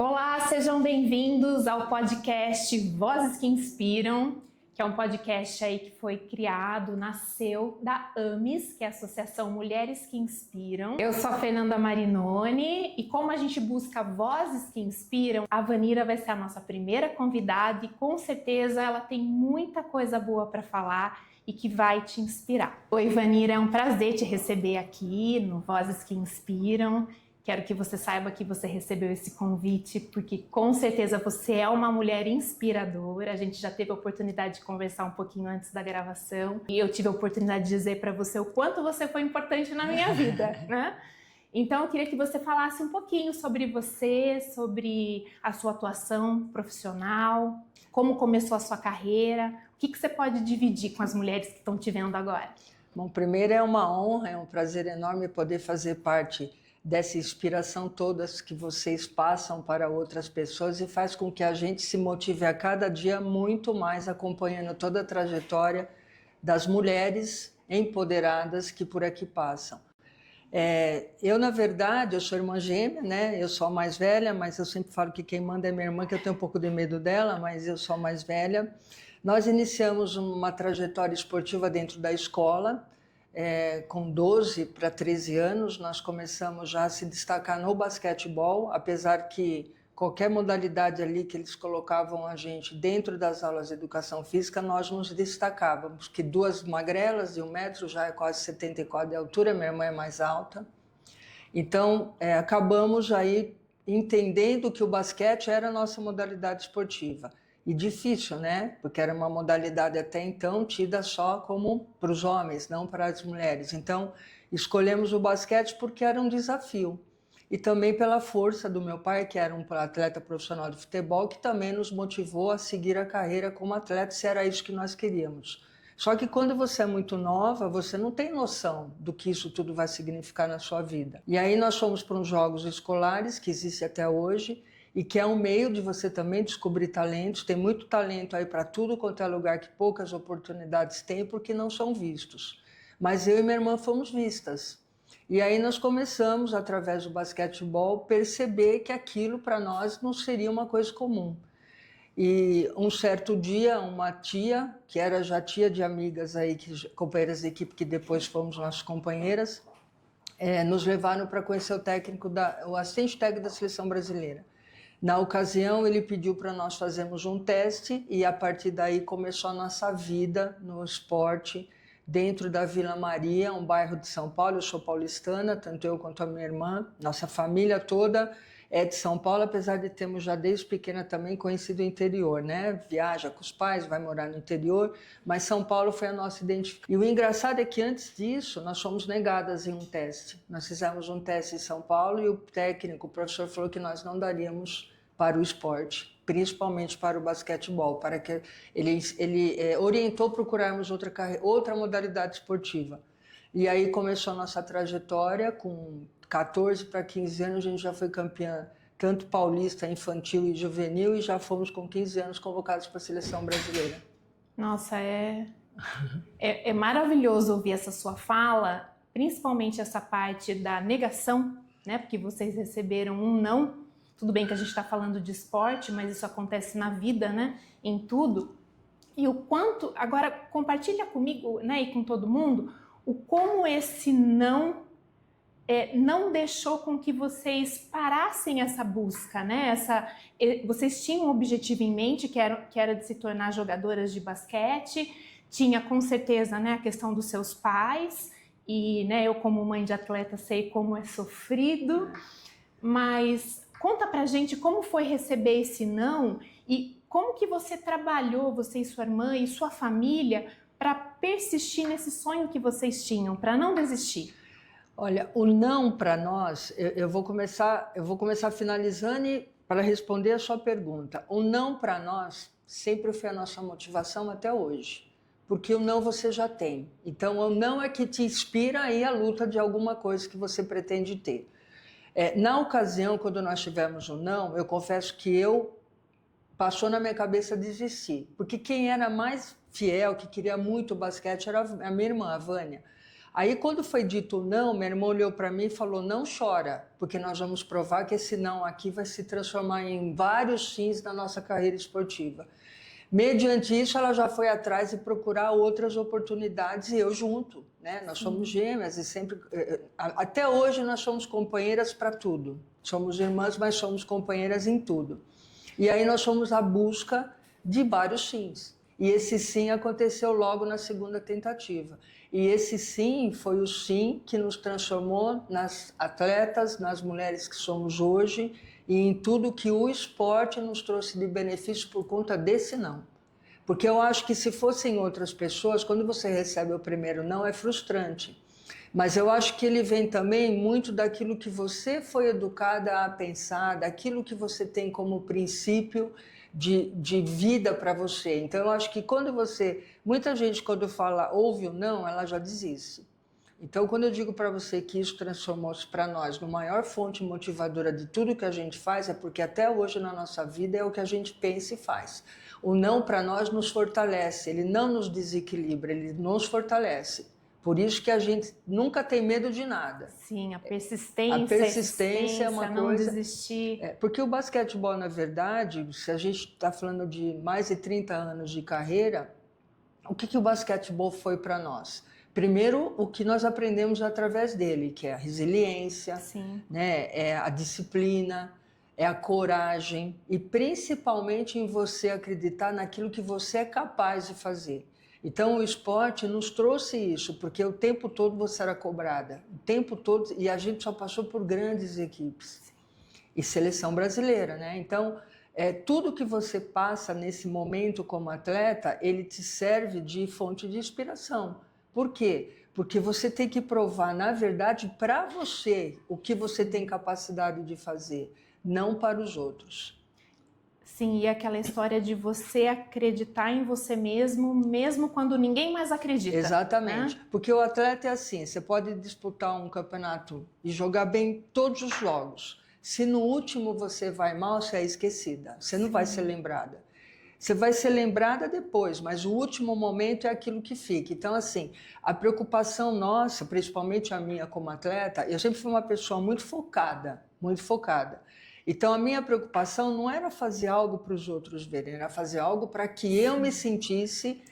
Olá, sejam bem-vindos ao podcast Vozes que Inspiram, que é um podcast aí que foi criado, nasceu da AMIS, que é a Associação Mulheres que Inspiram. Eu sou a Fernanda Marinoni e como a gente busca vozes que inspiram, a Vanira vai ser a nossa primeira convidada e com certeza ela tem muita coisa boa para falar e que vai te inspirar. Oi, Vanira, é um prazer te receber aqui no Vozes que Inspiram. Quero que você saiba que você recebeu esse convite, porque com certeza você é uma mulher inspiradora. A gente já teve a oportunidade de conversar um pouquinho antes da gravação. E eu tive a oportunidade de dizer para você o quanto você foi importante na minha vida, né? Então eu queria que você falasse um pouquinho sobre você, sobre a sua atuação profissional, como começou a sua carreira, o que você pode dividir com as mulheres que estão te vendo agora? Bom, primeiro é uma honra, é um prazer enorme poder fazer parte dessa inspiração toda que vocês passam para outras pessoas e faz com que a gente se motive a cada dia muito mais acompanhando toda a trajetória das mulheres empoderadas que por aqui passam. Eu, na verdade, eu sou irmã gêmea, né? Eu sou a mais velha, mas eu sempre falo que quem manda é minha irmã, que eu tenho um pouco de medo dela, mas eu sou a mais velha. Nós iniciamos uma trajetória esportiva dentro da escola. Com 12 para 13 anos, nós começamos já a se destacar no basquetebol, apesar que qualquer modalidade ali que eles colocavam a gente dentro das aulas de educação física, nós nos destacávamos, que duas magrelas de 1 metro, já é quase 74 de altura, minha irmã é mais alta. Então, acabamos aí entendendo que o basquete era a nossa modalidade esportiva. E difícil, né? Porque era uma modalidade até então tida só como para os homens, não para as mulheres. Então, escolhemos o basquete porque era um desafio. E também pela força do meu pai, que era um atleta profissional de futebol, que também nos motivou a seguir a carreira como atleta, se era isso que nós queríamos. Só que quando você é muito nova, você não tem noção do que isso tudo vai significar na sua vida. E aí nós fomos para uns jogos escolares, que existem até hoje, e que é um meio de você também descobrir talentos. Tem muito talento aí para tudo quanto é lugar que poucas oportunidades tem, porque não são vistos. Mas eu e minha irmã fomos vistas. E aí nós começamos, através do basquetebol, perceber que aquilo para nós não seria uma coisa comum. E um certo dia, uma tia, que era já tia de amigas aí, companheiras de equipe, que depois fomos nossas companheiras, nos levaram para conhecer o assistente técnico da seleção brasileira. Na ocasião, ele pediu para nós fazermos um teste e a partir daí começou a nossa vida no esporte dentro da Vila Maria, um bairro de São Paulo. Eu sou paulistana, tanto eu quanto a minha irmã, nossa família toda é de São Paulo, apesar de termos já desde pequena também conhecido o interior, né? Viaja com os pais, vai morar no interior, mas São Paulo foi a nossa identificação. E o engraçado é que antes disso, nós fomos negadas em um teste. Nós fizemos um teste em São Paulo e o técnico, o professor, falou que nós não daríamos para o esporte, principalmente para o basquetebol, para que ele orientou procurarmos outra modalidade esportiva. E aí começou a nossa trajetória, com 14 para 15 anos, a gente já foi campeã, tanto paulista, infantil e juvenil, e já fomos com 15 anos convocados para a seleção brasileira. Nossa, é maravilhoso ouvir essa sua fala, principalmente essa parte da negação, né? Porque vocês receberam um não. Tudo bem que a gente está falando de esporte, mas isso acontece na vida, né? Em tudo. E o quanto... Agora, compartilha comigo, né? E com todo mundo, o como esse não deixou com que vocês parassem essa busca, né? Vocês tinham um objetivo em mente, que era de se tornar jogadoras de basquete, tinha com certeza, né, a questão dos seus pais, e né, eu como mãe de atleta sei como é sofrido, mas conta pra gente como foi receber esse não e como que você trabalhou, você e sua irmã e sua família, para persistir nesse sonho que vocês tinham, para não desistir. Olha, o não para nós, eu vou começar finalizando para responder a sua pergunta. O não para nós sempre foi a nossa motivação até hoje, porque o não você já tem. Então o não é que te inspira aí a luta de alguma coisa que você pretende ter. Na ocasião, quando nós tivemos o não, eu confesso que passou na minha cabeça desistir, porque quem era mais fiel, que queria muito o basquete, era a minha irmã, a Vânia. Aí, quando foi dito não, minha irmã olhou para mim e falou, não chora, porque nós vamos provar que esse não aqui vai se transformar em vários sims na nossa carreira esportiva. Mediante isso, ela já foi atrás de procurar outras oportunidades e eu junto, né? Nós somos gêmeas e sempre, até hoje nós somos companheiras para tudo. Somos irmãs, mas somos companheiras em tudo. E aí nós fomos à busca de vários sims. E esse sim aconteceu logo na segunda tentativa. E esse sim foi o sim que nos transformou nas atletas, nas mulheres que somos hoje e em tudo que o esporte nos trouxe de benefício por conta desse não. Porque eu acho que se fossem outras pessoas, quando você recebe o primeiro não, é frustrante. Mas eu acho que ele vem também muito daquilo que você foi educada a pensar, daquilo que você tem como princípio de vida para você. Então eu acho que quando você... Muita gente quando fala ouve o não, ela já desiste. Então, quando eu digo para você que isso transformou-se para nós no maior fonte motivadora de tudo que a gente faz, é porque até hoje na nossa vida é o que a gente pensa e faz. O não para nós nos fortalece, ele não nos desequilibra, ele nos fortalece. Por isso que a gente nunca tem medo de nada. Sim, a persistência, a persistência é uma não coisa... desistir. Porque o basquetebol, na verdade, se a gente está falando de mais de 30 anos de carreira, o que o basquetebol foi para nós? Primeiro, o que nós aprendemos através dele, que é a resiliência, né? É a disciplina, é a coragem e principalmente em você acreditar naquilo que você é capaz de fazer. Então o esporte nos trouxe isso, porque o tempo todo você era cobrada, o tempo todo, e a gente só passou por grandes equipes e seleção brasileira, né? Então tudo que você passa nesse momento como atleta, ele te serve de fonte de inspiração. Por quê? Porque você tem que provar, na verdade, para você o que você tem capacidade de fazer, não para os outros. Sim, e aquela história de você acreditar em você mesmo, mesmo quando ninguém mais acredita. Exatamente, né? Porque o atleta é assim, você pode disputar um campeonato e jogar bem todos os jogos. Se no último você vai mal, você é esquecida, você não vai ser lembrada. Você vai ser lembrada depois, mas o último momento é aquilo que fica. Então, assim, a preocupação nossa, principalmente a minha como atleta, eu sempre fui uma pessoa muito focada, muito focada. Então, a minha preocupação não era fazer algo para os outros verem, era fazer algo para que eu me sentisse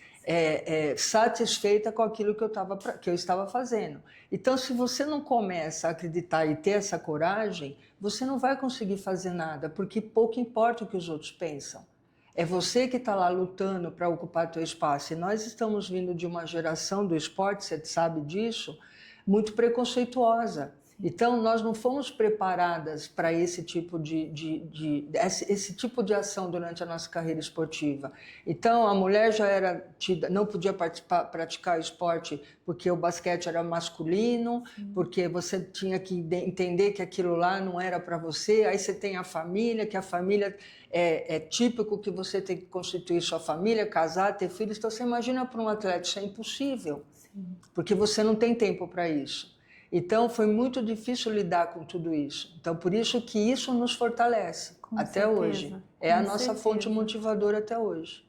satisfeita com aquilo que eu estava fazendo. Então, se você não começa a acreditar e ter essa coragem, você não vai conseguir fazer nada, porque pouco importa o que os outros pensam. É você que está lá lutando para ocupar teu espaço. E nós estamos vindo de uma geração do esporte, você sabe disso, muito preconceituosa. Então, nós não fomos preparadas para esse tipo esse tipo de ação durante a nossa carreira esportiva. Então, a mulher já era tida, não podia praticar esporte porque o basquete era masculino, porque você tinha que entender que aquilo lá não era para você. Aí você tem a família, que a família é típico que você tem que constituir sua família, casar, ter filhos. Então, você imagina para um atleta, isso é impossível, porque você não tem tempo para isso. Então, foi muito difícil lidar com tudo isso. Então, por isso que isso nos fortalece até hoje. É a nossa fonte motivadora até hoje.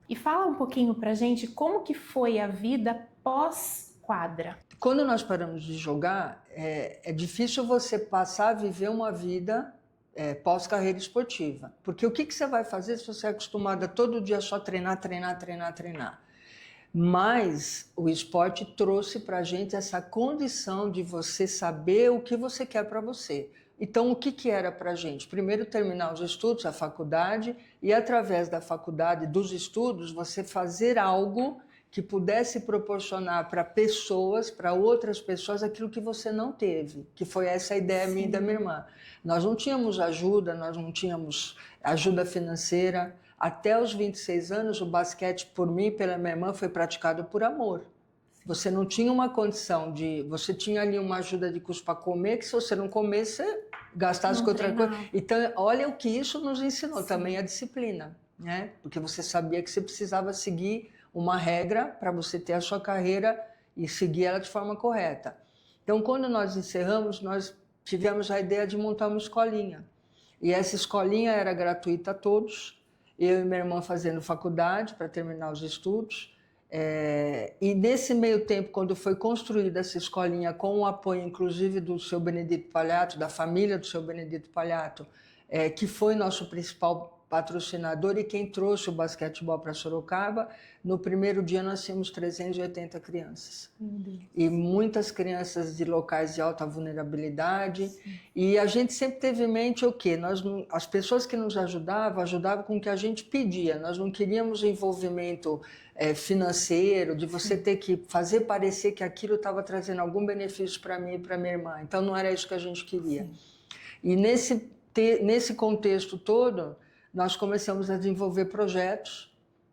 E fala um pouquinho pra gente como que foi a vida pós-quadra. Quando nós paramos de jogar, é difícil você passar a viver uma vida pós-carreira esportiva. Porque o que você vai fazer se você é acostumada todo dia só treinar? Mas o esporte trouxe para a gente essa condição de você saber o que você quer para você. Então, o que era para a gente? Primeiro, terminar os estudos, a faculdade, e através da faculdade, dos estudos, você fazer algo que pudesse proporcionar para pessoas, para outras pessoas, aquilo que você não teve, que foi essa ideia minha e da minha irmã. Nós não tínhamos ajuda, nós não tínhamos ajuda financeira. Até os 26 anos, o basquete, por mim e pela minha irmã, foi praticado por amor. Você não tinha uma condição de... Você tinha ali uma ajuda de custo para comer, que se você não comesse, você gastasse com outra coisa. Então, olha o que isso nos ensinou, também a disciplina, né? Porque você sabia que você precisava seguir uma regra para você ter a sua carreira e seguir ela de forma correta. Então, quando nós encerramos, nós tivemos a ideia de montar uma escolinha. E essa escolinha era gratuita a todos, eu e minha irmã fazendo faculdade para terminar os estudos, E nesse meio tempo, quando foi construída essa escolinha, com o apoio inclusive do seu Benedito Palhato, da família do seu Benedito Palhato, que foi nosso principal patrocinador e quem trouxe o basquetebol para Sorocaba, no primeiro dia nós tínhamos 380 crianças. E muitas crianças de locais de alta vulnerabilidade. Sim. E a gente sempre teve em mente o quê? As pessoas que nos ajudavam com o que a gente pedia. Nós não queríamos envolvimento financeiro, de você ter que fazer parecer que aquilo estava trazendo algum benefício para mim e para minha irmã. Então não era isso que a gente queria. Sim. E nesse contexto todo, nós começamos a desenvolver projetos.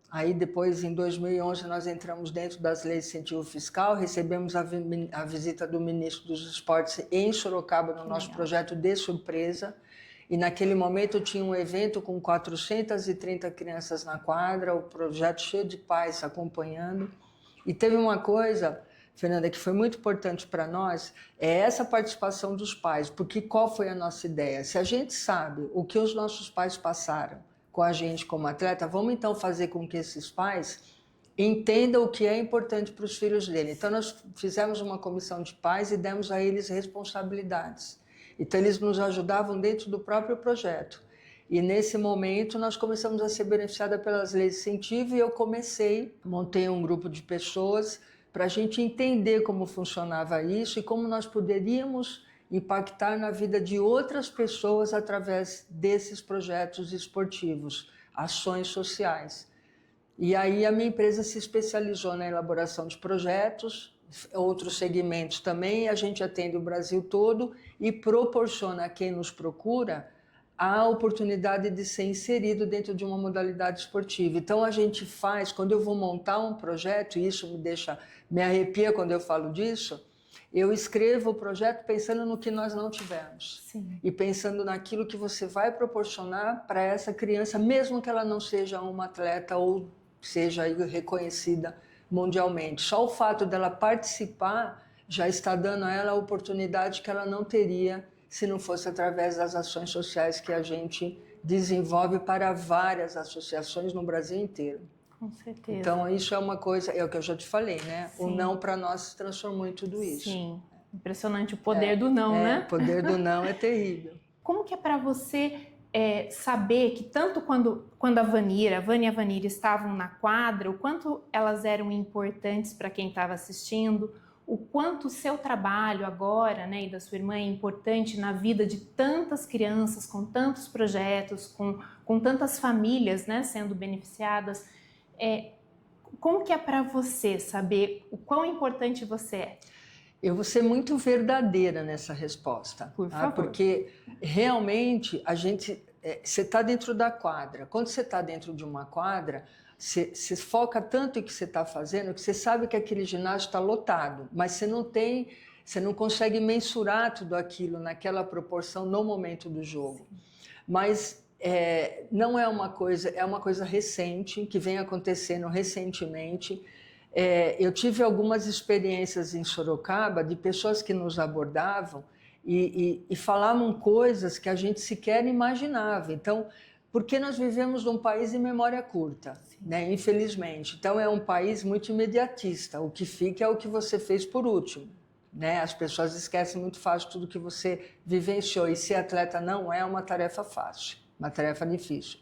Aí depois, em 2011, nós entramos dentro das leis de incentivo fiscal, recebemos a visita do ministro dos Esportes em Sorocaba no nosso projeto de surpresa. E naquele momento tinha um evento com 430 crianças na quadra, o projeto cheio de pais acompanhando. E teve uma coisa, Fernanda, que foi muito importante para nós, é essa participação dos pais, porque qual foi a nossa ideia? Se a gente sabe o que os nossos pais passaram com a gente como atleta, vamos então fazer com que esses pais entendam o que é importante para os filhos dele. Então nós fizemos uma comissão de pais e demos a eles responsabilidades. Então eles nos ajudavam dentro do próprio projeto. E nesse momento nós começamos a ser beneficiadas pelas leis de incentivo e eu montei um grupo de pessoas para a gente entender como funcionava isso e como nós poderíamos impactar na vida de outras pessoas através desses projetos esportivos, ações sociais. E aí a minha empresa se especializou na elaboração de projetos, outros segmentos também, a gente atende o Brasil todo e proporciona a quem nos procura a oportunidade de ser inserido dentro de uma modalidade esportiva. Então a gente faz, quando eu vou montar um projeto, e isso me arrepia quando eu falo disso, eu escrevo o projeto pensando no que nós não tivemos. Sim. E pensando naquilo que você vai proporcionar para essa criança, mesmo que ela não seja uma atleta ou seja reconhecida mundialmente. Só o fato dela participar já está dando a ela a oportunidade que ela não teria se não fosse através das ações sociais que a gente desenvolve para várias associações no Brasil inteiro. Com certeza. Então, isso é uma coisa, é o que eu já te falei, né? Sim. O não para nós se transformou em tudo isso. Sim, impressionante o poder do não, né? O poder do não é terrível. Como que é para você saber que tanto quando a Vânia e a Vanira estavam na quadra, o quanto elas eram importantes para quem estava assistindo, o quanto o seu trabalho agora, né, e da sua irmã é importante na vida de tantas crianças, com tantos projetos, com tantas famílias, né, sendo beneficiadas. Como que é para você saber o quão importante você é? Eu vou ser muito verdadeira nessa resposta. Por favor. Porque realmente você está dentro da quadra. Quando você está dentro de uma quadra, você foca tanto em que você está fazendo que você sabe que aquele ginásio está lotado, mas você não consegue mensurar tudo aquilo naquela proporção no momento do jogo. Sim. Mas não é uma coisa recente, que vem acontecendo recentemente. Eu tive algumas experiências em Sorocaba de pessoas que nos abordavam e falavam coisas que a gente sequer imaginava. Então, porque nós vivemos num país de memória curta, né? Infelizmente. Então, é um país muito imediatista. O que fica é o que você fez por último, né? As pessoas esquecem muito fácil tudo que você vivenciou. E ser atleta não é uma tarefa fácil, uma tarefa difícil.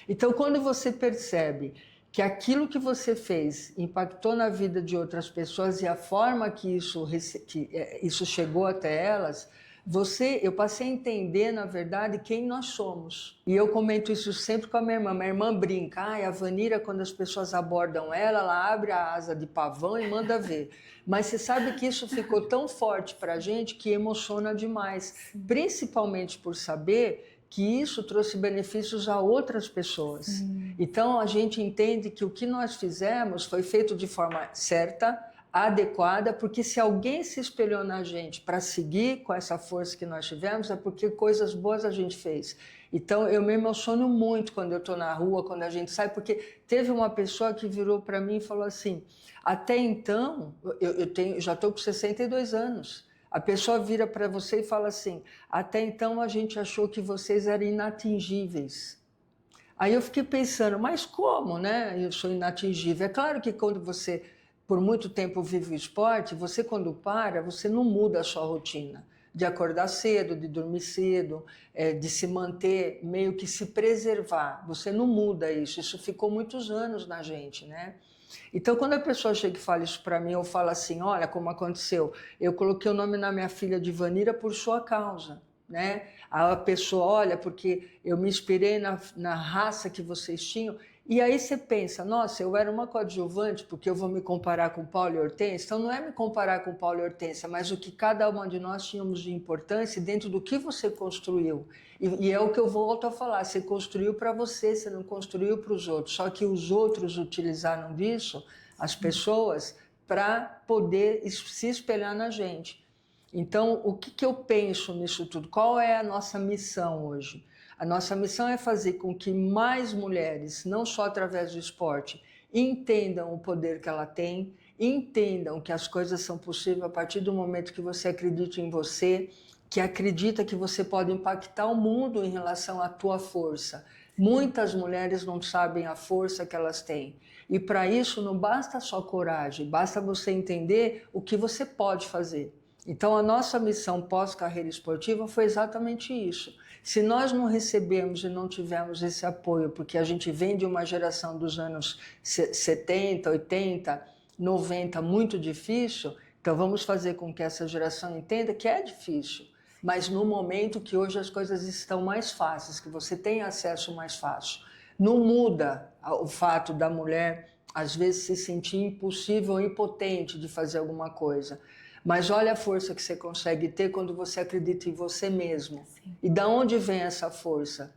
Então, quando você percebe que aquilo que você fez impactou na vida de outras pessoas e a forma que isso chegou até elas, eu passei a entender, na verdade, quem nós somos. E eu comento isso sempre com a minha irmã. Minha irmã brinca, a Vanira, quando as pessoas abordam ela abre a asa de pavão e manda ver. Mas você sabe que isso ficou tão forte para a gente que emociona demais. Principalmente por saber que isso trouxe benefícios a outras pessoas. Então, a gente entende que o que nós fizemos foi feito de forma certa, adequada, porque se alguém se espelhou na gente para seguir com essa força que nós tivemos, é porque coisas boas a gente fez. Então, eu me emociono muito quando eu estou na rua, quando a gente sai, porque teve uma pessoa que virou para mim e falou assim, até então, já estou com 62 anos, a pessoa vira para você e fala assim, até então a gente achou que vocês eram inatingíveis. Aí eu fiquei pensando, mas como, né? Eu sou inatingível. É claro que quando você, por muito tempo, vive o esporte, você quando para, você não muda a sua rotina. De acordar cedo, de dormir cedo, de se manter, meio que se preservar. Você não muda isso. Isso ficou muitos anos na gente, né? Então, quando a pessoa chega e fala isso para mim, eu falo assim, olha como aconteceu, eu coloquei o nome na minha filha de Vanira por sua causa, né? A pessoa, olha, porque eu me inspirei na raça que vocês tinham, e aí você pensa, nossa, eu era uma coadjuvante porque eu vou me comparar com Paulo e Hortência, então não é me comparar com Paulo e Hortência, mas o que cada uma de nós tínhamos de importância dentro do que você construiu. E é o que eu volto a falar, você construiu para você, você não construiu para os outros, só que os outros utilizaram disso, as pessoas, para poder se espelhar na gente. Então, o que eu penso nisso tudo? Qual é a nossa missão hoje? A nossa missão é fazer com que mais mulheres, não só através do esporte, entendam o poder que ela tem, entendam que as coisas são possíveis a partir do momento que você acredita em você, que acredita que você pode impactar o mundo em relação à tua força. Muitas mulheres não sabem a força que elas têm. E para isso não basta só coragem, basta você entender o que você pode fazer. Então, a nossa missão pós-carreira esportiva foi exatamente isso. Se nós não recebemos e não tivermos esse apoio, porque a gente vem de uma geração dos anos 70, 80, 90, muito difícil, então vamos fazer com que essa geração entenda que é difícil, mas no momento que hoje as coisas estão mais fáceis, que você tem acesso mais fácil. Não muda o fato da mulher, às vezes, se sentir impossível ou impotente de fazer alguma coisa. Mas olha a força que você consegue ter quando você acredita em você mesmo. Sim. E da onde vem essa força?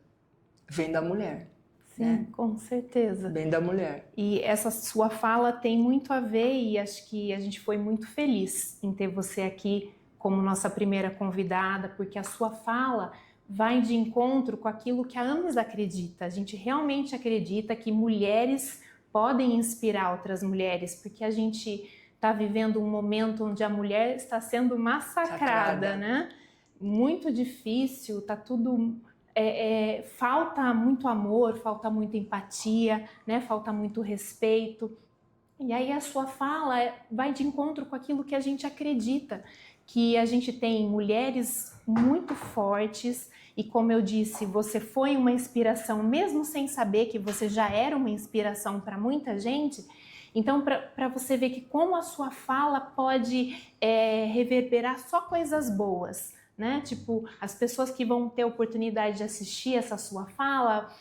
Vem da mulher. Sim, né? Com certeza. Vem da mulher. E essa sua fala tem muito a ver e acho que a gente foi muito feliz em ter você aqui como nossa primeira convidada, porque a sua fala vai de encontro com aquilo que a AMES acredita. A gente realmente acredita que mulheres podem inspirar outras mulheres, porque a gente está vivendo um momento onde a mulher está sendo massacrada, né? Muito difícil, tá tudo... falta muito amor, falta muita empatia, né? Falta muito respeito. E aí a sua fala vai de encontro com aquilo que a gente acredita, que a gente tem mulheres muito fortes e, como eu disse, você foi uma inspiração, mesmo sem saber que você já era uma inspiração para muita gente. Então, para você ver que como a sua fala pode reverberar só coisas boas, né? Tipo, as pessoas que vão ter a oportunidade de assistir essa sua fala,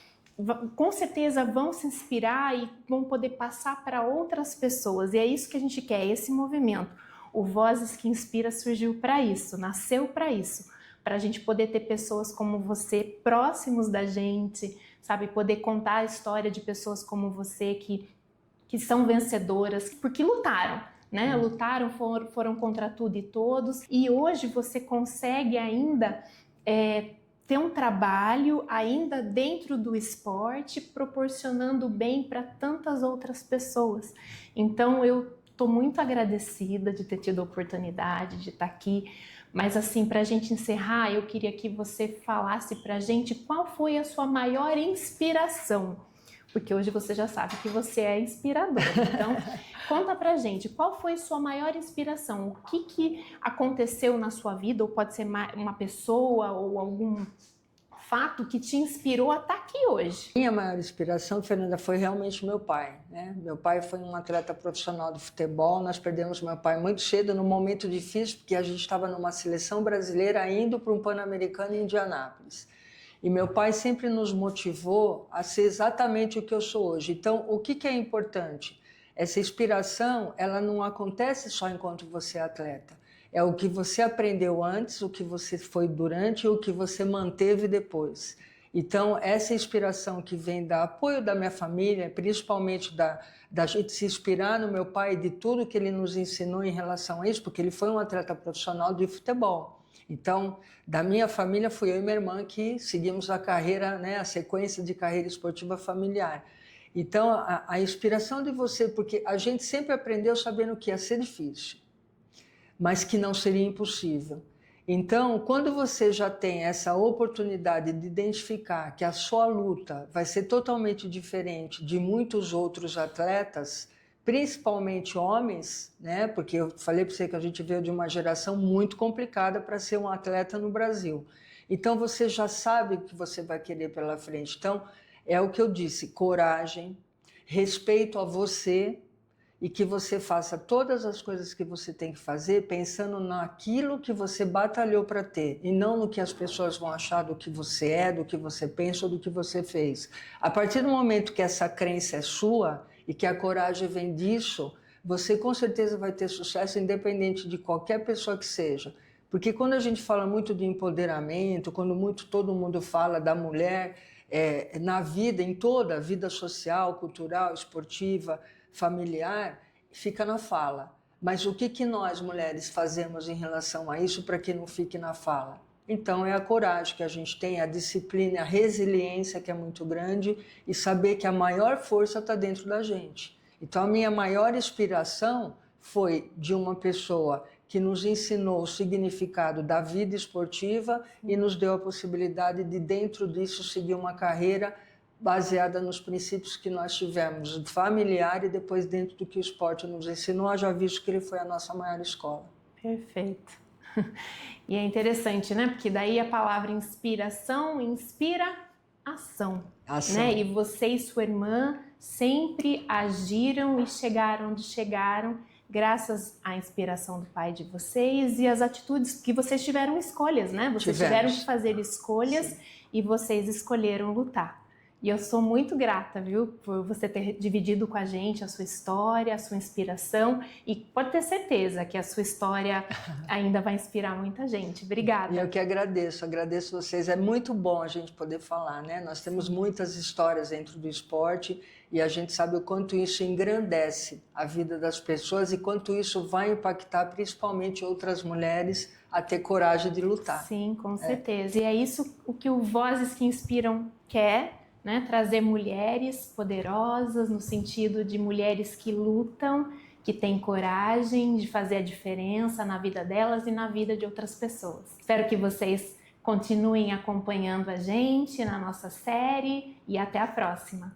com certeza vão se inspirar e vão poder passar para outras pessoas. E é isso que a gente quer, esse movimento. O Vozes que Inspira surgiu para isso, nasceu para isso. Para a gente poder ter pessoas como você próximos da gente, sabe? Poder contar a história de pessoas como você que são vencedoras, porque lutaram, né? Lutaram, foram contra tudo e todos, e hoje você consegue ainda ter um trabalho ainda dentro do esporte, proporcionando bem para tantas outras pessoas. Então eu estou muito agradecida de ter tido a oportunidade de estar aqui, mas assim, para a gente encerrar, eu queria que você falasse para a gente qual foi a sua maior inspiração. Porque hoje você já sabe que você é inspirador. Então, conta pra gente, qual foi sua maior inspiração? O que aconteceu na sua vida, ou pode ser uma pessoa ou algum fato que te inspirou a estar aqui hoje? Minha maior inspiração, Fernanda, foi realmente meu pai, né? Meu pai foi um atleta profissional de futebol, nós perdemos meu pai muito cedo, num momento difícil, porque a gente estava numa seleção brasileira indo para um Pan-Americano em Indianápolis. E meu pai sempre nos motivou a ser exatamente o que eu sou hoje. Então, o que é importante? Essa inspiração, ela não acontece só enquanto você é atleta. É o que você aprendeu antes, o que você foi durante e o que você manteve depois. Então, essa inspiração que vem do apoio da minha família, principalmente da gente se inspirar no meu pai e de tudo que ele nos ensinou em relação a isso, porque ele foi um atleta profissional de futebol. Então, da minha família, fui eu e minha irmã que seguimos a carreira, né, a sequência de carreira esportiva familiar. Então, a inspiração de você, porque a gente sempre aprendeu sabendo que ia ser difícil, mas que não seria impossível. Então, quando você já tem essa oportunidade de identificar que a sua luta vai ser totalmente diferente de muitos outros atletas, principalmente homens, né? Porque eu falei para você que a gente veio de uma geração muito complicada para ser um atleta no Brasil. Então, você já sabe o que você vai querer pela frente. Então, é o que eu disse: coragem, respeito a você, e que você faça todas as coisas que você tem que fazer pensando naquilo que você batalhou para ter e não no que as pessoas vão achar do que você é, do que você pensa ou do que você fez. A partir do momento que essa crença é sua e que a coragem vem disso, você com certeza vai ter sucesso independente de qualquer pessoa que seja. Porque quando a gente fala muito de empoderamento, quando muito todo mundo fala da mulher na vida, em toda a vida social, cultural, esportiva, familiar, fica na fala. Mas o que nós, mulheres, fazemos em relação a isso para que não fique na fala? Então, é a coragem que a gente tem, a disciplina, a resiliência, que é muito grande, e saber que a maior força está dentro da gente. Então, a minha maior inspiração foi de uma pessoa que nos ensinou o significado da vida esportiva e nos deu a possibilidade de, dentro disso, seguir uma carreira baseada nos princípios que nós tivemos, familiar e depois dentro do que o esporte nos ensinou, já visto que ele foi a nossa maior escola. Perfeito. E é interessante, né? Porque daí a palavra inspiração inspira ação. Né? E você e sua irmã sempre agiram e chegaram onde chegaram graças à inspiração do pai de vocês e às atitudes que vocês tiveram escolhas, né? Vocês tiveram que fazer escolhas. Sim. E vocês escolheram lutar. E eu sou muito grata, viu, por você ter dividido com a gente a sua história, a sua inspiração, e pode ter certeza que a sua história ainda vai inspirar muita gente. Obrigada. E eu que agradeço vocês. É muito bom a gente poder falar, né? Nós temos muitas histórias dentro do esporte e a gente sabe o quanto isso engrandece a vida das pessoas e quanto isso vai impactar principalmente outras mulheres a ter coragem de lutar. Sim, com certeza. E é isso o que o Vozes que Inspiram quer, né? Trazer mulheres poderosas no sentido de mulheres que lutam, que têm coragem de fazer a diferença na vida delas e na vida de outras pessoas. Espero que vocês continuem acompanhando a gente na nossa série e até a próxima.